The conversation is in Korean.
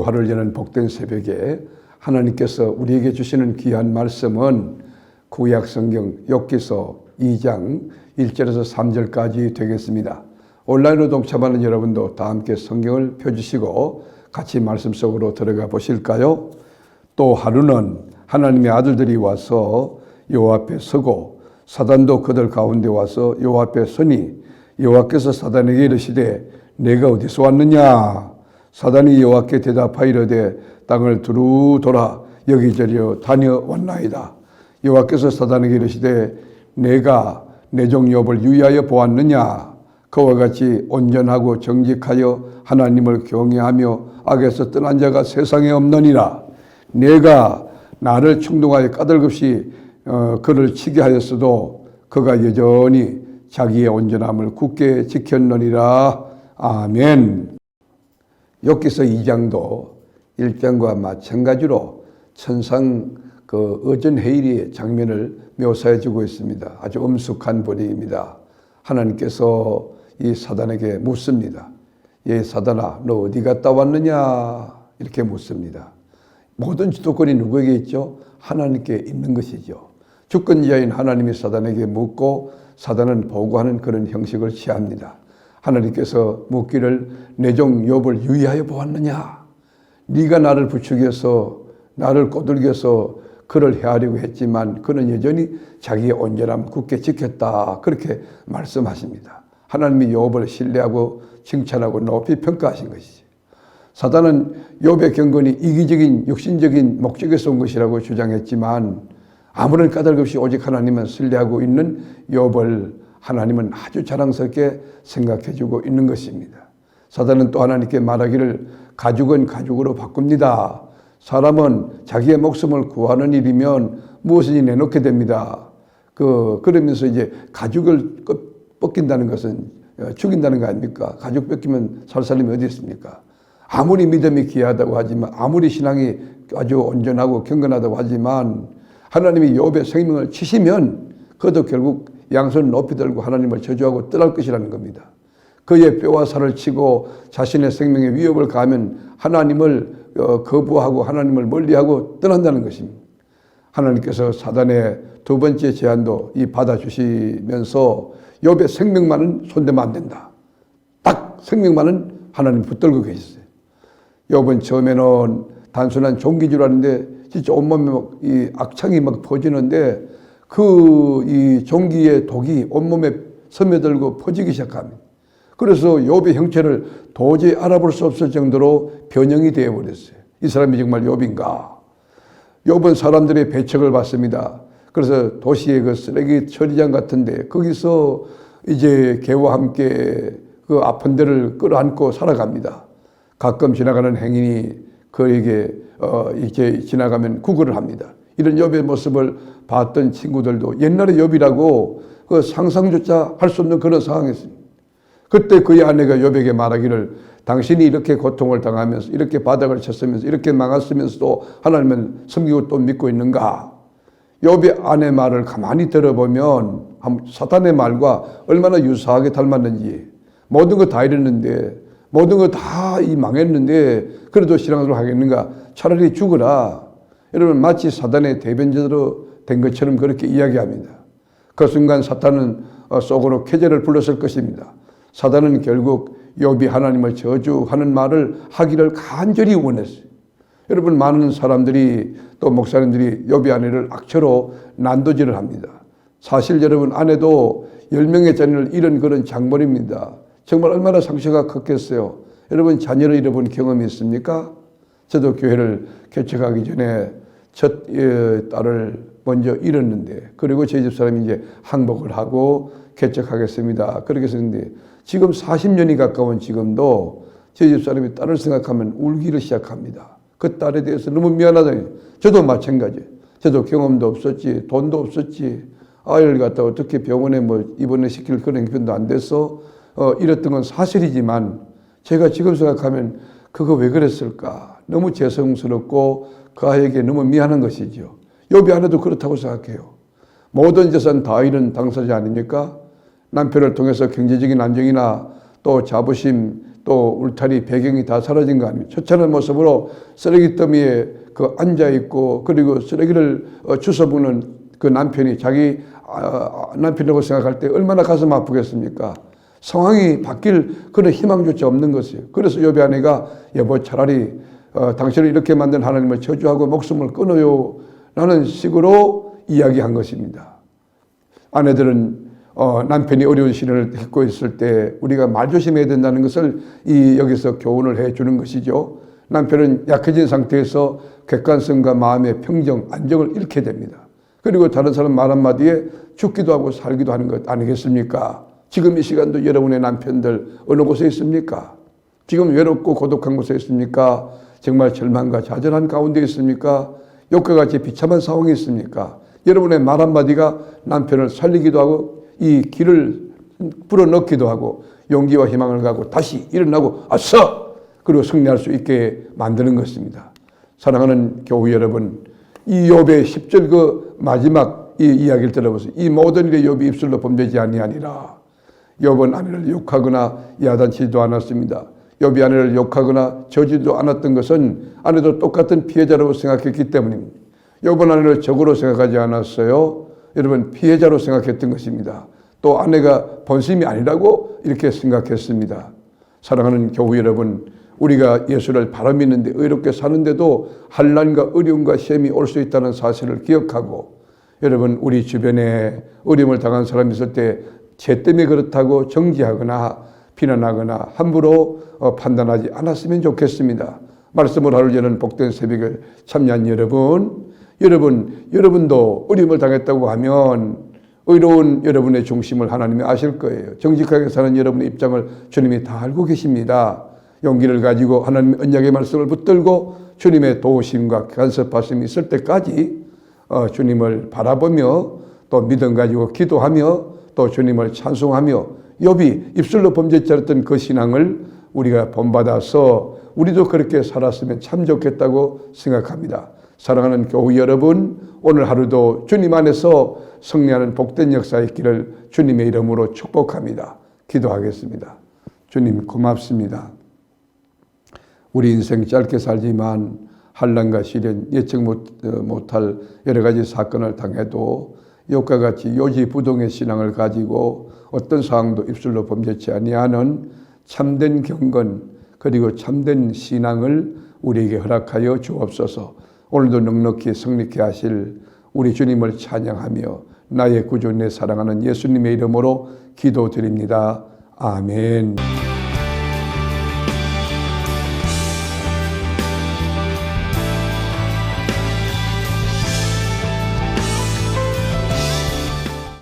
하루를 여는 복된 새벽에 하나님께서 우리에게 주시는 귀한 말씀은 구약성경 욥기서 2장 1절에서 3절까지 되겠습니다. 온라인으로 동참하는 여러분도 다 함께 성경을 펴주시고 같이 말씀 속으로 들어가 보실까요? 또 하루는 하나님의 아들들이 와서 여호와 앞에 서고 사단도 그들 가운데 와서 여호와 앞에 서니 여호와께서 사단에게 이르시되 내가 어디서 왔느냐? 사단이 여호와께 대답하이르되 땅을 두루 돌아 여기저리 다녀왔나이다. 여호와께서 사단에게 이르시되 내가 내 종 욥을 유의하여 보았느냐? 그와 같이 온전하고 정직하여 하나님을 경외하며 악에서 떠난 자가 세상에 없느니라. 내가 나를 충동하여 까닭없이 그를 치게 하였어도 그가 여전히 자기의 온전함을 굳게 지켰느니라. 아멘. 욥기서 2장도 1장과 마찬가지로 천상 어전회의의 장면을 묘사해 주고 있습니다. 아주 엄숙한 분위기입니다. 하나님께서 이 사단에게 묻습니다. 예, 사단아, 너 어디 갔다 왔느냐? 이렇게 묻습니다. 모든 주도권이 누구에게 있죠? 하나님께 있는 것이죠. 주권자인 하나님이 사단에게 묻고 사단은 보고하는 그런 형식을 취합니다. 하나님께서 묻기를 내 종 욥을 유의하여 보았느냐? 네가 나를 부추겨서 나를 꼬들겨서 그를 해하려고 했지만 그는 여전히 자기의 온전함을 굳게 지켰다. 그렇게 말씀하십니다. 하나님이 욥을 신뢰하고 칭찬하고 높이 평가하신 것이지. 사단은 욥의 경건이 이기적인 육신적인 목적에서 온 것이라고 주장했지만 아무런 까닭 없이 오직 하나님은 신뢰하고 있는 욥을 하나님은 아주 자랑스럽게 생각해주고 있는 것입니다. 사단은 또 하나님께 말하기를 가죽은 가죽으로 바꿉니다. 사람은 자기의 목숨을 구하는 일이면 무엇이든지 내놓게 됩니다. 그러면서 이제 가죽을 벗긴다는 것은 죽인다는 거 아닙니까? 가죽 벗기면 살 사람이 어디 있습니까? 아무리 믿음이 귀하다고 하지만 아무리 신앙이 아주 온전하고 경건하다고 하지만 하나님이 욥의 생명을 치시면 그도 결국 양손 높이 들고 하나님을 저주하고 떠날 것이라는 겁니다. 그의 뼈와 살을 치고 자신의 생명에 위협을 가하면 하나님을 거부하고 하나님을 멀리하고 떠난다는 것입니다. 하나님께서 사단의 두 번째 제안도 받아주시면서 욥의 생명만은 손대면 안 된다. 딱 생명만은 하나님 붙들고 계셨어요. 욥은 처음에는 단순한 종기줄 알았는데 진짜 온몸에 이 악창이 막 퍼지는데 이 종기의 독이 온몸에 스며들고 퍼지기 시작합니다. 그래서 욥의 형체를 도저히 알아볼 수 없을 정도로 변형이 되어버렸어요. 이 사람이 정말 욥인가? 욥은 사람들의 배척을 받습니다. 그래서 도시의 그 쓰레기 처리장 같은데 거기서 이제 개와 함께 그 아픈 데를 끌어안고 살아갑니다. 가끔 지나가는 행인이 그에게 이렇게 지나가면 구걸을 합니다. 이런 욥의 모습을 봤던 친구들도 옛날에 욥이라고 그 상상조차 할 수 없는 그런 상황이었습니다. 그때 그의 아내가 욥에게 말하기를 당신이 이렇게 고통을 당하면서 이렇게 바닥을 쳤으면서 이렇게 망했으면서도 하나님을 섬기고 또 믿고 있는가? 욥의 아내 말을 가만히 들어보면 사탄의 말과 얼마나 유사하게 닮았는지 모든 거 다 잃었는데 모든 거 다 망했는데 그래도 신앙으로 하겠는가? 차라리 죽어라. 여러분 마치 사단의 대변자로 된 것처럼 그렇게 이야기합니다. 그 순간 사탄은 속으로 쾌재를 불렀을 것입니다. 사단은 결국 욥이 하나님을 저주하는 말을 하기를 간절히 원했어요. 여러분 많은 사람들이 또 목사님들이 욥의 아내를 악처로 난도질을 합니다. 사실 여러분 아내도 10명의 자녀를 잃은 그런 장본입니다. 정말 얼마나 상처가 컸겠어요. 여러분 자녀를 잃어본 경험이 있습니까? 저도 교회를 개척하기 전에 첫 딸을 먼저 잃었는데 그리고 저희 집사람이 이제 항복을 하고 개척하겠습니다. 그렇게 했는데 지금 40년이 가까운 지금도 저희 집사람이 딸을 생각하면 울기를 시작합니다. 그 딸에 대해서 너무 미안하다니. 저도 마찬가지예요. 저도 경험도 없었지 돈도 없었지 아이를 갖다 어떻게 병원에 입원을 시킬 그런 형편도 안 돼서 잃었던 건 사실이지만 제가 지금 생각하면 그거 왜 그랬을까? 너무 죄송스럽고 그 아이에게 너무 미안한 것이죠. 욥이 아내도 그렇다고 생각해요. 모든 재산 다 잃은 당사자 아닙니까? 남편을 통해서 경제적인 안정이나 또 자부심, 또 울타리 배경이 다 사라진 거 아닙니까? 처참한 모습으로 쓰레기 더미에 앉아 있고, 그리고 쓰레기를 주워 먹는 그 남편이 자기 남편이라고 생각할 때 얼마나 가슴 아프겠습니까? 상황이 바뀔 그런 희망조차 없는 것이에요. 그래서 욥의 아내가 여보 차라리 당신을 이렇게 만든 하나님을 저주하고 목숨을 끊어요 라는 식으로 이야기한 것입니다. 아내들은 남편이 어려운 시련을 겪고 있을 때 우리가 말조심해야 된다는 것을 여기서 교훈을 해주는 것이죠. 남편은 약해진 상태에서 객관성과 마음의 평정, 안정을 잃게 됩니다. 그리고 다른 사람 말 한마디에 죽기도 하고 살기도 하는 것 아니겠습니까? 지금 이 시간도 여러분의 남편들 어느 곳에 있습니까? 지금 외롭고 고독한 곳에 있습니까? 정말 절망과 좌절한 가운데 있습니까? 욕과 같이 비참한 상황이 있습니까? 여러분의 말 한마디가 남편을 살리기도 하고 이 길을 불어넣기도 하고 용기와 희망을 갖고 다시 일어나고 아싸! 그리고 승리할 수 있게 만드는 것입니다. 사랑하는 교우 여러분, 이 욥의 10절 그 마지막 이 이야기를 들어보세요. 이 모든 일에 욥이 입술로 범죄지 아니하니라. 욥은 아내를 욕하거나 야단치지도 않았습니다. 욥이 아내를 욕하거나 저지도 않았던 것은 아내도 똑같은 피해자라고 생각했기 때문입니다. 욥은 아내를 적으로 생각하지 않았어요. 여러분, 피해자로 생각했던 것입니다. 또 아내가 본심이 아니라고 이렇게 생각했습니다. 사랑하는 교우 여러분, 우리가 예수를 바로 믿는데 의롭게 사는데도 환난과 어려움과 시험이 올 수 있다는 사실을 기억하고, 여러분 우리 주변에 어려움을 당한 사람이 있을 때 죄 때문에 그렇다고 정지하거나 비난하거나 함부로 판단하지 않았으면 좋겠습니다. 말씀을 하루 전에 복된 새벽에 참여한 여러분도 어려움을 당했다고 하면 의로운 여러분의 중심을 하나님이 아실 거예요. 정직하게 사는 여러분의 입장을 주님이 다 알고 계십니다. 용기를 가지고 하나님의 언약의 말씀을 붙들고 주님의 도우심과 간섭하심이 있을 때까지 주님을 바라보며 또 믿음 가지고 기도하며 또 주님을 찬송하며 욥이 입술로 범죄치 않았던 그 신앙을 우리가 본받아서 우리도 그렇게 살았으면 참 좋겠다고 생각합니다. 사랑하는 교우 여러분, 오늘 하루도 주님 안에서 승리하는 복된 역사의 길을 주님의 이름으로 축복합니다. 기도하겠습니다. 주님 고맙습니다. 우리 인생 짧게 살지만 환난과 시련, 예측 못할 여러 가지 사건을 당해도 욥과 같이 요지부동의 신앙을 가지고 어떤 상황도 입술로 범죄치 아니하는 참된 경건 그리고 참된 신앙을 우리에게 허락하여 주옵소서. 오늘도 넉넉히 승리케 하실 우리 주님을 찬양하며 나의 구주 내 사랑하는 예수님의 이름으로 기도드립니다. 아멘.